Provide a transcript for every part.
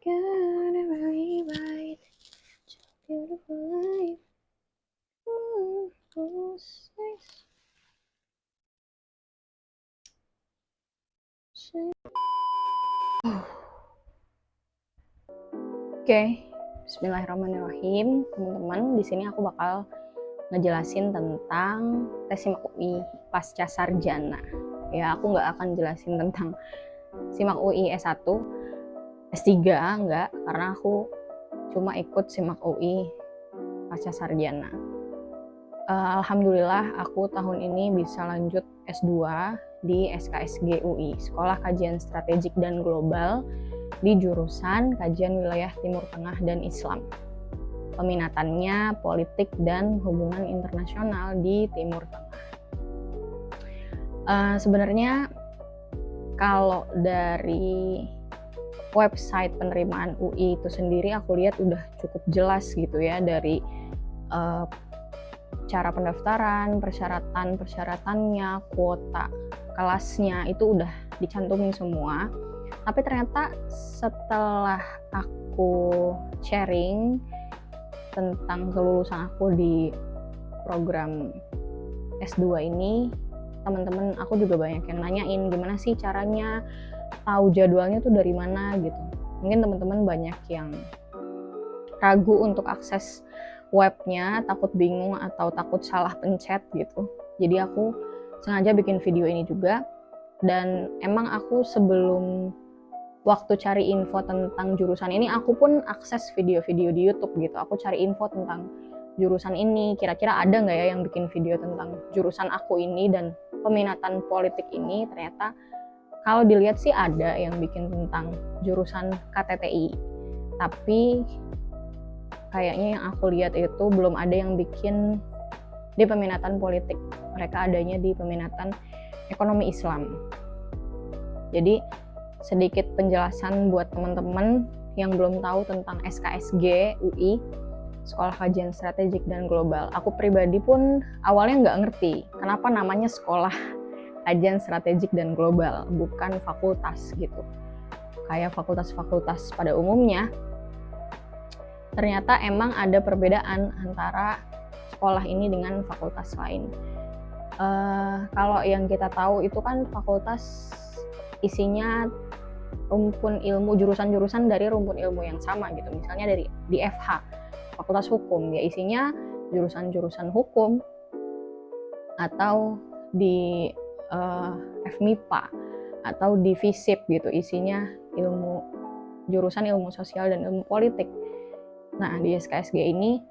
got a very bright, beautiful life. Oke, Bismillahirrahmanirrahim, teman-teman. Di sini aku bakal ngejelasin tentang tes SIMAK UI pasca sarjana. Ya, aku nggak akan jelasin tentang SIMAK UI S1, S3 enggak, karena aku cuma ikut SIMAK UI pasca sarjana. Alhamdulillah aku tahun ini bisa lanjut S2 di SKSG UI, Sekolah Kajian Strategik dan Global, di jurusan Kajian Wilayah Timur Tengah dan Islam. Peminatannya politik dan hubungan internasional di Timur Tengah. Sebenarnya kalau dari website penerimaan UI itu sendiri aku lihat udah cukup jelas gitu ya, dari cara pendaftaran, persyaratannya, kuota kelasnya itu udah dicantumin semua. Tapi ternyata setelah aku sharing tentang kelulusan aku di program S2 ini, teman-teman aku juga banyak yang nanyain gimana sih caranya tahu jadwalnya tuh dari mana gitu. Mungkin teman-teman banyak yang ragu untuk akses webnya, takut bingung atau takut salah pencet gitu. Jadi aku sengaja bikin video ini juga. Dan emang aku sebelum waktu cari info tentang jurusan ini, aku pun akses video-video di YouTube gitu. Aku cari info tentang jurusan ini, kira-kira ada nggak ya yang bikin video tentang jurusan aku ini dan peminatan politik ini. Ternyata kalau dilihat sih ada yang bikin tentang jurusan KTTI, tapi kayaknya yang aku lihat itu belum ada yang bikin di peminatan politik. Mereka adanya di peminatan ekonomi Islam. Jadi sedikit penjelasan buat teman-teman yang belum tahu tentang SKSG UI, Sekolah Kajian Strategik dan Global. Aku pribadi pun awalnya nggak ngerti kenapa namanya Sekolah Kajian Strategik dan Global, bukan fakultas gitu. Kayak fakultas-fakultas pada umumnya. Ternyata emang ada perbedaan antara sekolah ini dengan fakultas lain. Kalau yang kita tahu itu kan fakultas isinya rumpun ilmu, jurusan-jurusan dari rumpun ilmu yang sama gitu. Misalnya di FH, Fakultas Hukum, ya isinya jurusan-jurusan hukum, atau di FMIPA atau di FISIP gitu, isinya jurusan ilmu sosial dan ilmu politik. Nah, di SKSG ini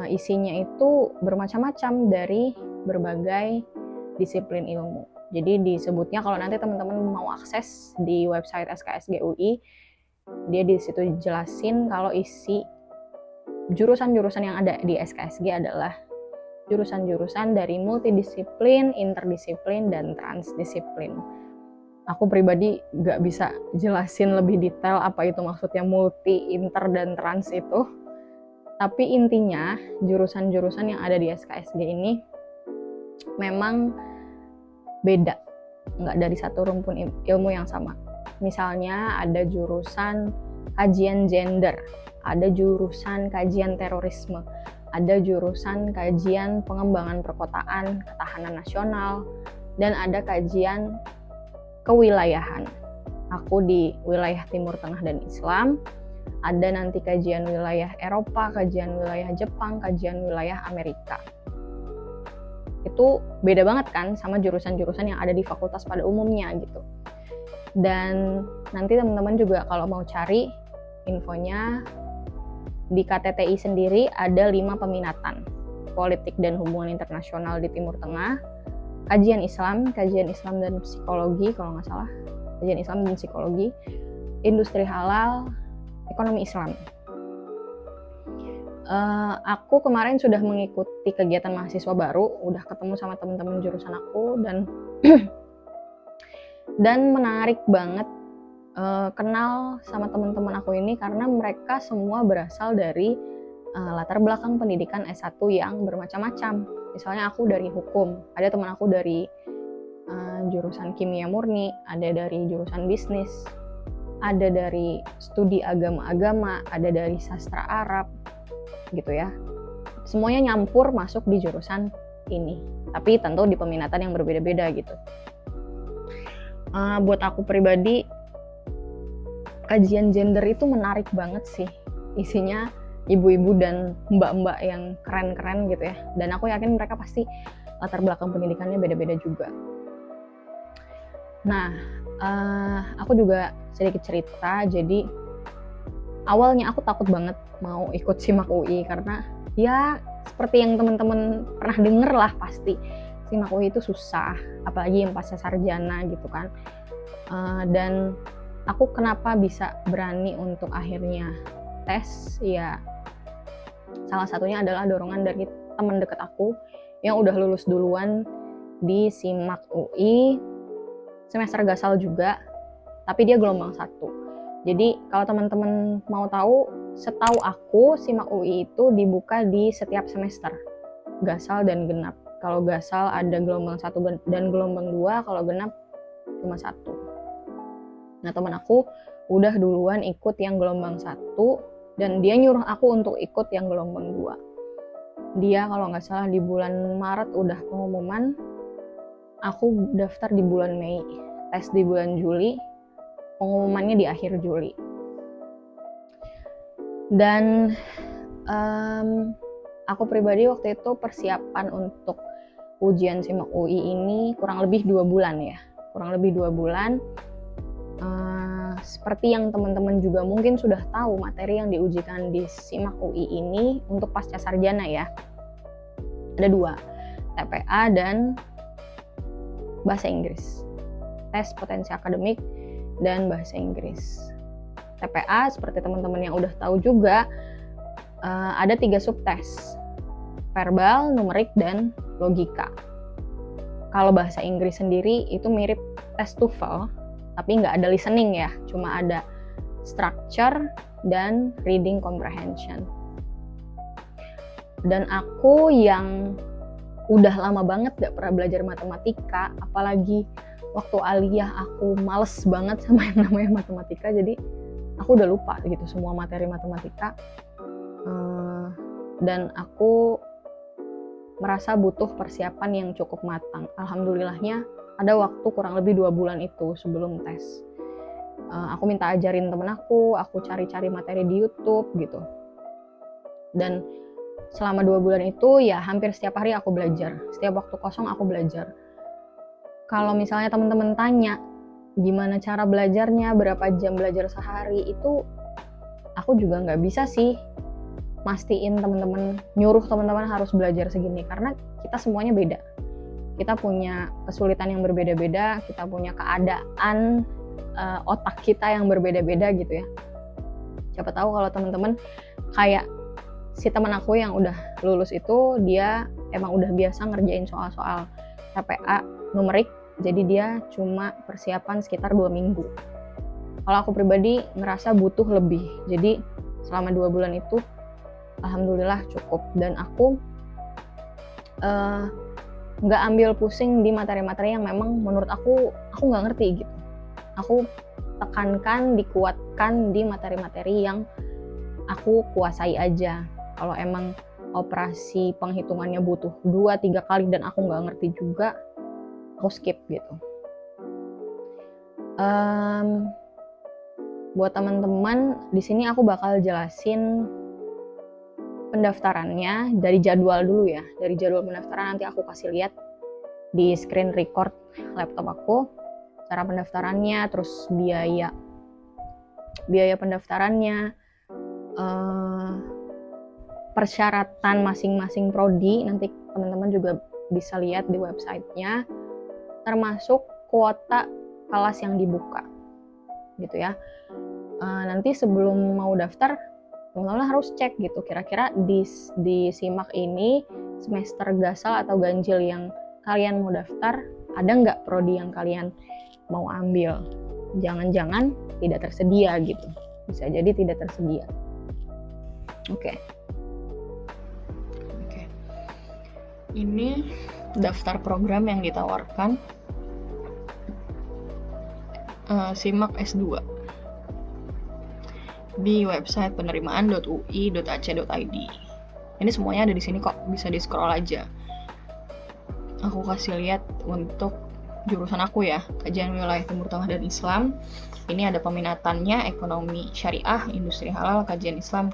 isinya itu bermacam-macam dari berbagai disiplin ilmu. Jadi disebutnya, kalau nanti teman-teman mau akses di website SKSG UI, dia di situ jelasin kalau isi jurusan-jurusan yang ada di SKSG adalah jurusan-jurusan dari multidisiplin, interdisiplin, dan transdisiplin. Aku pribadi gak bisa jelasin lebih detail apa itu maksudnya multi, inter, dan trans itu. Tapi intinya jurusan-jurusan yang ada di SKSG ini memang beda, nggak dari satu rumpun ilmu yang sama. Misalnya ada jurusan kajian gender, ada jurusan kajian terorisme, ada jurusan kajian pengembangan perkotaan, ketahanan nasional, dan ada kajian kewilayahan. Aku di wilayah Timur Tengah dan Islam. Ada nanti kajian wilayah Eropa, kajian wilayah Jepang, kajian wilayah Amerika. Itu beda banget kan sama jurusan-jurusan yang ada di fakultas pada umumnya gitu. Dan nanti teman-teman juga kalau mau cari infonya, di KTTI sendiri ada 5 peminatan. Politik dan hubungan internasional di Timur Tengah, kajian Islam dan psikologi kalau nggak salah, kajian Islam dan psikologi, industri halal, ekonomi Islam. Aku kemarin sudah mengikuti kegiatan mahasiswa baru, udah ketemu sama teman-teman jurusan aku, dan menarik banget kenal sama teman-teman aku ini karena mereka semua berasal dari latar belakang pendidikan S1 yang bermacam-macam. Misalnya aku dari hukum, ada teman aku dari jurusan kimia murni, ada dari jurusan bisnis, ada dari studi agama-agama, ada dari sastra Arab gitu ya. Semuanya nyampur masuk di jurusan ini, tapi tentu di peminatan yang berbeda-beda gitu. Buat aku pribadi, kajian gender itu menarik banget sih. Isinya ibu-ibu dan mbak-mbak yang keren-keren gitu ya. Dan aku yakin mereka pasti latar belakang pendidikannya beda-beda juga. Nah, aku juga sedikit cerita. Jadi awalnya aku takut banget mau ikut SIMAK UI karena ya seperti yang teman-teman pernah denger lah pasti. SIMAK UI itu susah, apalagi yang pasca sarjana gitu kan. Dan aku kenapa bisa berani untuk akhirnya tes, ya salah satunya adalah dorongan dari teman dekat aku yang udah lulus duluan di SIMAK UI, semester gasal juga, tapi dia gelombang 1. Jadi kalau teman-teman mau tahu, setahu aku SIMAK UI itu dibuka di setiap semester, gasal dan genap. Kalau gasal ada gelombang 1 dan gelombang 2, kalau genap cuma 1. Nah, teman aku udah duluan ikut yang gelombang 1 dan dia nyuruh aku untuk ikut yang gelombang 2. Dia kalau nggak salah di bulan Maret udah pengumuman, aku daftar di bulan Mei, tes di bulan Juli, pengumumannya di akhir Juli. Dan aku pribadi waktu itu persiapan untuk ujian SIMAK UI ini kurang lebih 2 bulan ya. Kurang lebih 2 bulan. Seperti yang teman-teman juga mungkin sudah tahu, materi yang diujikan di SIMAK UI ini untuk pasca sarjana ya. Ada 2, TPA dan bahasa Inggris. Tes potensi akademik dan bahasa Inggris. TPA seperti teman-teman yang udah tahu juga, ada 3 subtes, verbal, numerik, dan logika. Kalau bahasa Inggris sendiri itu mirip tes TOEFL, tapi nggak ada listening ya, cuma ada structure dan reading comprehension. Dan aku yang udah lama banget gak pernah belajar matematika, apalagi waktu aliyah aku males banget sama yang namanya matematika, jadi aku udah lupa gitu semua materi matematika. Dan aku merasa butuh persiapan yang cukup matang. Alhamdulillahnya ada waktu kurang lebih 2 bulan itu sebelum tes. Aku minta ajarin temen aku cari-cari materi di YouTube gitu. Dan selama 2 bulan itu ya hampir setiap hari aku belajar. Setiap waktu kosong aku belajar. Kalau misalnya teman-teman tanya gimana cara belajarnya, berapa jam belajar sehari, itu aku juga nggak bisa sih mastiin teman-teman, nyuruh teman-teman harus belajar segini, karena kita semuanya beda. Kita punya kesulitan yang berbeda-beda, kita punya keadaan otak kita yang berbeda-beda gitu ya. Siapa tahu kalau teman-teman kayak si teman aku yang udah lulus itu, dia emang udah biasa ngerjain soal-soal TPA numerik, jadi dia cuma persiapan sekitar 2 minggu. Kalau aku pribadi ngerasa butuh lebih, jadi selama 2 bulan itu alhamdulillah cukup. Dan aku nggak ambil pusing di materi-materi yang memang menurut aku nggak ngerti gitu. Aku tekankan, dikuatkan di materi-materi yang aku kuasai aja. Kalau emang operasi penghitungannya butuh 2-3 kali dan aku nggak ngerti juga, aku skip gitu. Buat teman-teman, di sini aku bakal jelasin pendaftarannya dari jadwal dulu ya. Dari jadwal pendaftaran nanti aku kasih lihat di screen record laptop aku cara pendaftarannya, terus biaya pendaftarannya, persyaratan masing-masing prodi nanti teman-teman juga bisa lihat di websitenya, termasuk kuota kelas yang dibuka gitu ya. Nanti sebelum mau daftar, teman-teman harus cek gitu kira-kira di SIMAK ini semester gasal atau ganjil yang kalian mau daftar, ada nggak prodi yang kalian mau ambil. Jangan-jangan tidak tersedia gitu, bisa jadi tidak tersedia. Oke. Ini daftar program yang ditawarkan SIMAK S2. di website penerimaan.ui.ac.id. Ini semuanya ada di sini kok, bisa di scroll aja. Aku kasih lihat untuk jurusan aku ya, Kajian Wilayah Timur Tengah dan Islam. Ini ada peminatannya, ekonomi syariah, industri halal, kajian Islam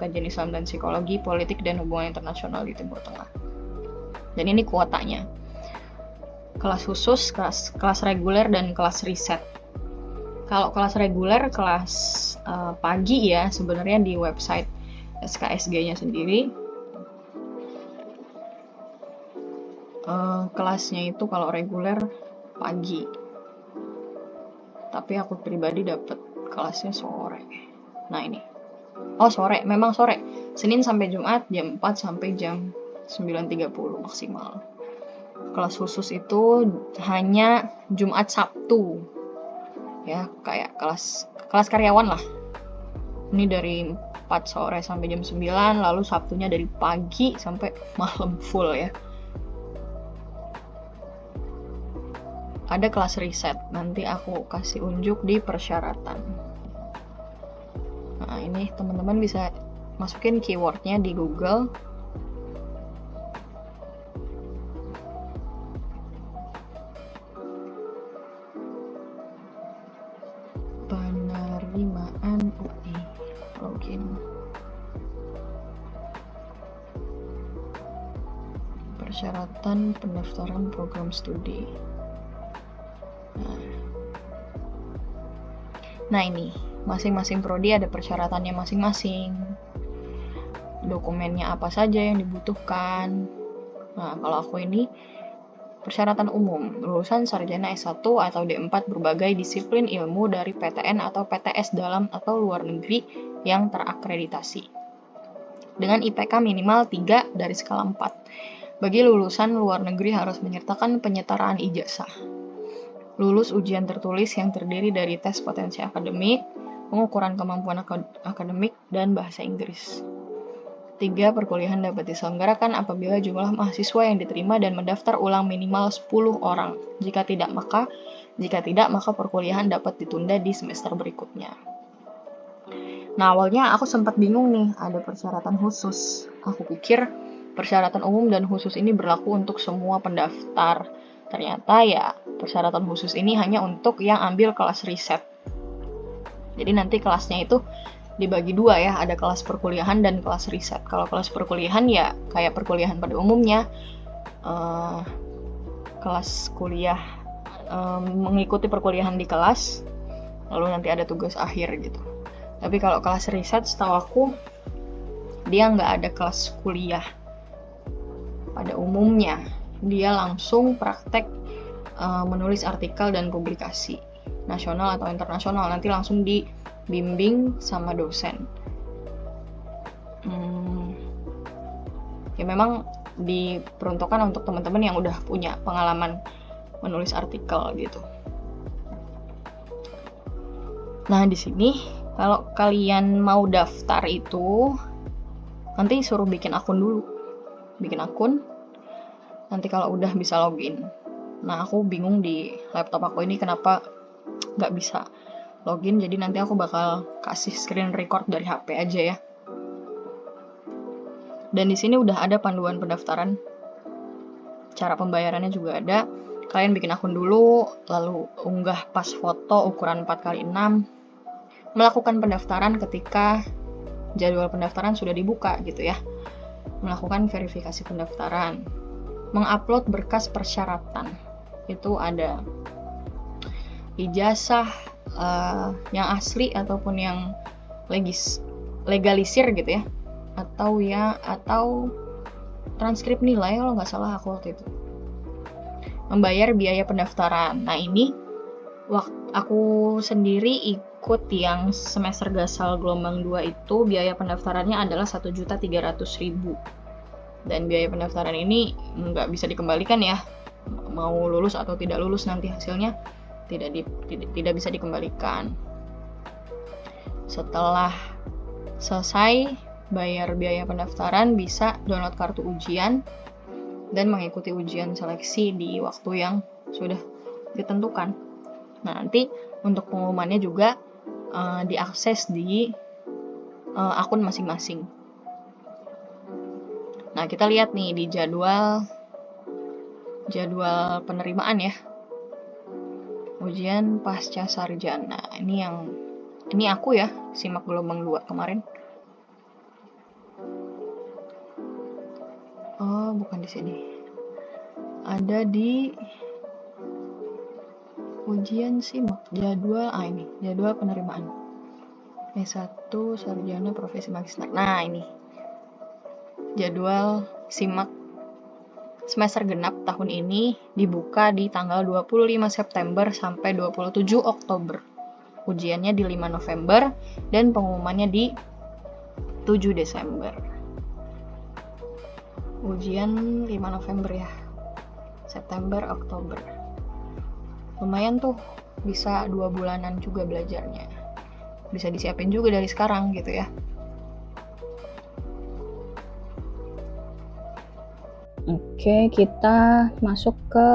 dan psikologi, politik dan hubungan internasional di Timur Tengah. Dan ini kuotanya. Kelas khusus, kelas reguler, dan kelas riset. Kalau kelas reguler, kelas pagi ya, sebenarnya di website SKSG-nya sendiri. Kelasnya itu kalau reguler pagi. Tapi aku pribadi dapat kelasnya sore. Nah ini. Oh sore, memang sore. Senin sampai Jumat jam 4 sampai jam 9.30 maksimal. Kelas khusus itu hanya Jumat Sabtu. Ya, kayak kelas karyawan lah. Ini dari 4 sore sampai jam 9, lalu Sabtunya dari pagi sampai malam full ya. Ada kelas riset, nanti aku kasih unjuk di persyaratan. Nah ini teman-teman bisa masukin keywordnya di Google. Penerimaan UI, login. Persyaratan pendaftaran program studi. Nah ini, masing-masing prodi ada persyaratannya masing-masing. Dokumennya apa saja yang dibutuhkan. Nah, kalau aku ini persyaratan umum, lulusan sarjana S1 atau D4 berbagai disiplin ilmu dari PTN atau PTS dalam atau luar negeri yang terakreditasi. Dengan IPK minimal 3 dari skala 4. Bagi lulusan luar negeri harus menyertakan penyetaraan ijazah. Lulus ujian tertulis yang terdiri dari tes potensi akademik, pengukuran kemampuan akademik, dan bahasa Inggris. 3. Perkuliahan dapat diselenggarakan apabila jumlah mahasiswa yang diterima dan mendaftar ulang minimal 10 orang. Jika tidak, maka perkuliahan dapat ditunda di semester berikutnya. Nah, awalnya aku sempat bingung nih, ada persyaratan khusus. Aku pikir persyaratan umum dan khusus ini berlaku untuk semua pendaftar. Ternyata ya, persyaratan khusus ini hanya untuk yang ambil kelas riset. Jadi nanti kelasnya itu dibagi dua ya, ada kelas perkuliahan dan kelas riset. Kalau kelas perkuliahan ya kayak perkuliahan pada umumnya, kelas kuliah mengikuti perkuliahan di kelas, lalu nanti ada tugas akhir gitu. Tapi kalau kelas riset setahu aku dia nggak ada kelas kuliah pada umumnya, dia langsung praktek menulis artikel dan publikasi nasional atau internasional, nanti langsung dibimbing sama dosen. Ya memang diperuntukkan untuk teman-teman yang udah punya pengalaman menulis artikel gitu. Nah di sini kalau kalian mau daftar itu nanti suruh bikin akun dulu, nanti kalau udah bisa login. Nah aku bingung di laptop aku ini kenapa nggak bisa login, jadi nanti aku bakal kasih screen record dari HP aja ya. Dan di sini udah ada panduan pendaftaran, cara pembayarannya juga ada. Kalian bikin akun dulu, lalu unggah pas foto ukuran 4x6, melakukan pendaftaran ketika jadwal pendaftaran sudah dibuka gitu ya, melakukan verifikasi pendaftaran, mengupload berkas persyaratan. Itu ada ijazah yang asli ataupun yang legalisir gitu ya, atau transkrip nilai kalau nggak salah aku waktu itu. Membayar biaya pendaftaran. Nah ini aku sendiri ikut yang semester gasal gelombang 2 itu biaya pendaftarannya adalah 1.300.000. Dan biaya pendaftaran ini nggak bisa dikembalikan ya, mau lulus atau tidak lulus nanti hasilnya tidak bisa dikembalikan. Setelah selesai bayar biaya pendaftaran, bisa download kartu ujian dan mengikuti ujian seleksi di waktu yang sudah ditentukan. Nah nanti untuk pengumumannya juga diakses di akun masing-masing. Nah, kita lihat nih di jadwal penerimaan ya. Ujian pasca sarjana. Ini aku ya, simak gelombang 2 kemarin. Oh, bukan di sini. Ada di ujian simak jadwal ini, jadwal penerimaan. S1 sarjana profesi magister. Nah, ini jadwal simak semester genap tahun ini dibuka di tanggal 25 September sampai 27 Oktober. Ujiannya di 5 November dan pengumumannya di 7 Desember. Ujian 5 November ya. September, Oktober. Lumayan tuh, bisa 2 bulanan juga belajarnya. Bisa disiapin juga dari sekarang gitu ya. Oke, kita masuk ke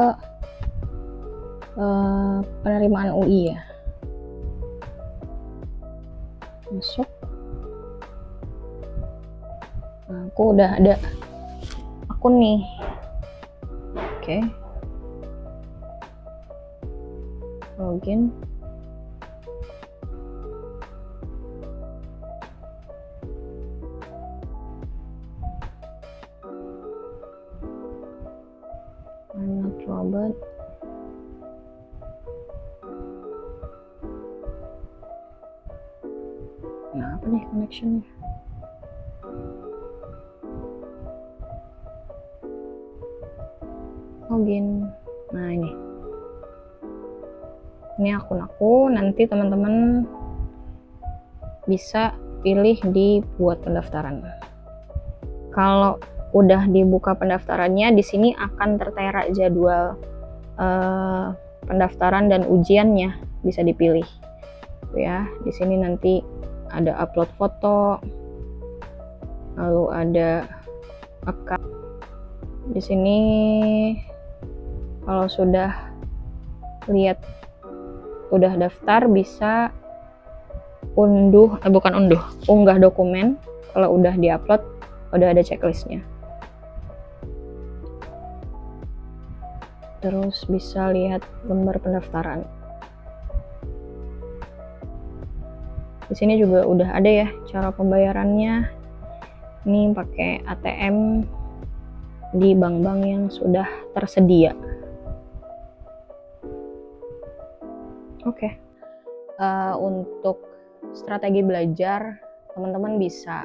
penerimaan UI ya. Masuk. Nah, aku udah ada akun nih. Oke. Login. I'm not Robert. Nah, apa nih connectionnya? Login. Nah, ini akun aku. Nanti teman-teman bisa pilih di buat pendaftaran. Kalau udah dibuka pendaftarannya, di sini akan tertera jadwal pendaftaran dan ujiannya, bisa dipilih ya. Di sini nanti ada upload foto, lalu ada account. Di sini kalau sudah lihat udah daftar, bisa unggah dokumen. Kalau udah diupload, udah ada checklistnya. Terus bisa lihat lembar pendaftaran. Di sini juga udah ada ya cara pembayarannya. Ini pakai ATM di bank-bank yang sudah tersedia. Oke. Untuk strategi belajar, teman-teman bisa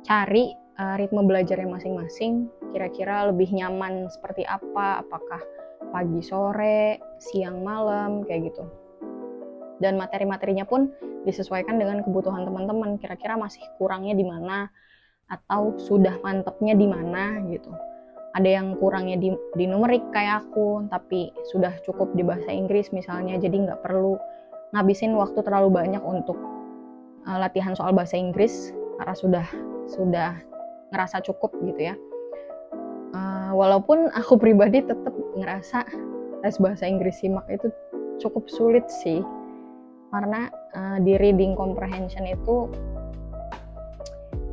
cari ritme belajarnya masing-masing. Kira-kira lebih nyaman seperti apa? Apakah pagi, sore, siang, malam, kayak gitu. Dan materi-materinya pun disesuaikan dengan kebutuhan teman-teman. Kira-kira masih kurangnya di mana atau sudah mantepnya di mana gitu. Ada yang kurangnya di numerik kayak aku, tapi sudah cukup di bahasa Inggris misalnya, jadi nggak perlu ngabisin waktu terlalu banyak untuk latihan soal bahasa Inggris karena sudah ngerasa cukup gitu ya. Walaupun aku pribadi tetap ngerasa tes bahasa Inggris simak itu cukup sulit sih, karena di reading comprehension itu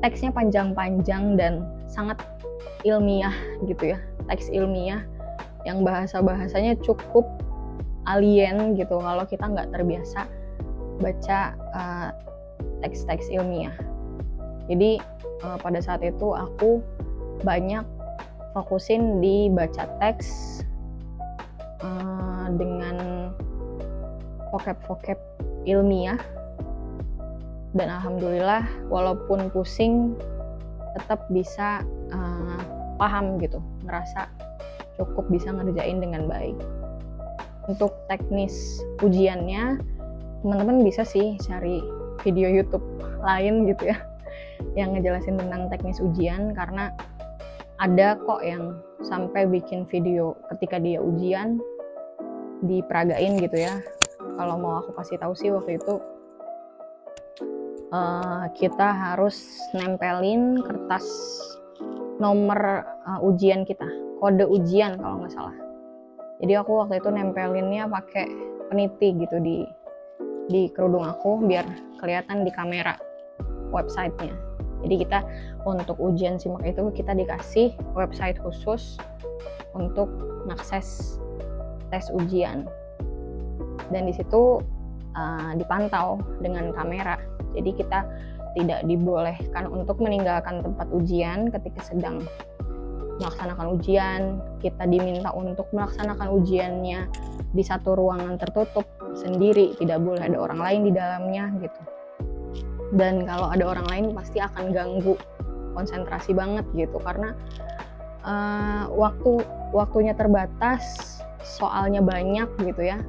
teksnya panjang-panjang dan sangat ilmiah gitu ya, teks ilmiah yang bahasanya cukup alien gitu kalau kita nggak terbiasa baca teks-teks ilmiah. Jadi pada saat itu aku banyak fokusin di baca teks dengan vocab ilmiah, dan alhamdulillah walaupun pusing tetap bisa paham gitu, ngerasa cukup bisa ngerjain dengan baik. Untuk teknis ujiannya, teman-teman bisa sih cari video YouTube lain gitu ya yang ngejelasin tentang teknis ujian, karena ada kok yang sampai bikin video ketika dia ujian diperagain gitu ya. Kalau mau aku kasih tahu sih, waktu itu kita harus nempelin kertas nomor ujian kita, kode ujian kalau nggak salah. Jadi aku waktu itu nempelinnya pakai peniti gitu di kerudung aku biar kelihatan di kamera. websitenya. Jadi kita untuk ujian SIMAK itu kita dikasih website khusus untuk mengakses tes ujian. Dan di situ dipantau dengan kamera. Jadi kita tidak dibolehkan untuk meninggalkan tempat ujian ketika sedang melaksanakan ujian. Kita diminta untuk melaksanakan ujiannya di satu ruangan tertutup sendiri, tidak boleh ada orang lain di dalamnya gitu. Dan kalau ada orang lain pasti akan ganggu konsentrasi banget gitu, karena waktunya terbatas, soalnya banyak gitu ya.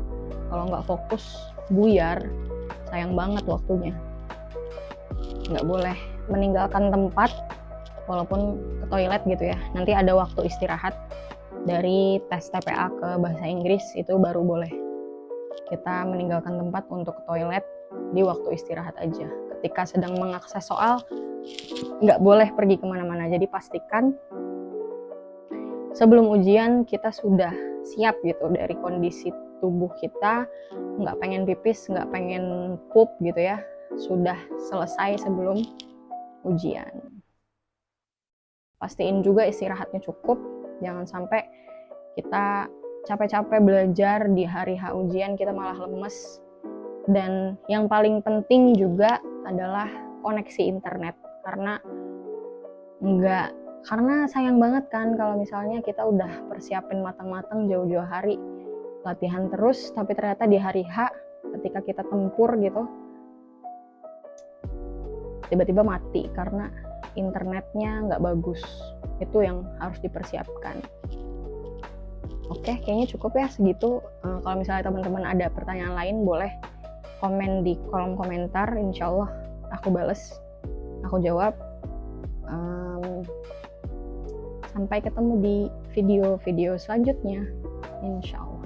Kalau nggak fokus buyar, sayang banget waktunya. Nggak boleh meninggalkan tempat walaupun ke toilet gitu ya. Nanti ada waktu istirahat dari tes TPA ke bahasa Inggris, itu baru boleh kita meninggalkan tempat untuk ke toilet di waktu istirahat aja. Ketika sedang mengakses soal nggak boleh pergi kemana-mana. Jadi pastikan sebelum ujian kita sudah siap gitu dari kondisi tubuh kita, nggak pengen pipis, nggak pengen pup gitu ya, sudah selesai sebelum ujian. Pastiin juga istirahatnya cukup, jangan sampai kita capek-capek belajar di hari H ujian kita malah lemes. Dan yang paling penting juga adalah koneksi internet, karena sayang banget kan kalau misalnya kita udah persiapin matang-matang jauh-jauh hari, latihan terus, tapi ternyata di hari H ketika kita tempur gitu tiba-tiba mati karena internetnya nggak bagus. Itu yang harus dipersiapkan. Oke, kayaknya cukup ya segitu. Kalau misalnya teman-teman ada pertanyaan lain, boleh komen di kolom komentar. Insya Allah aku bales, aku jawab. Sampai ketemu di video-video selanjutnya, insya Allah.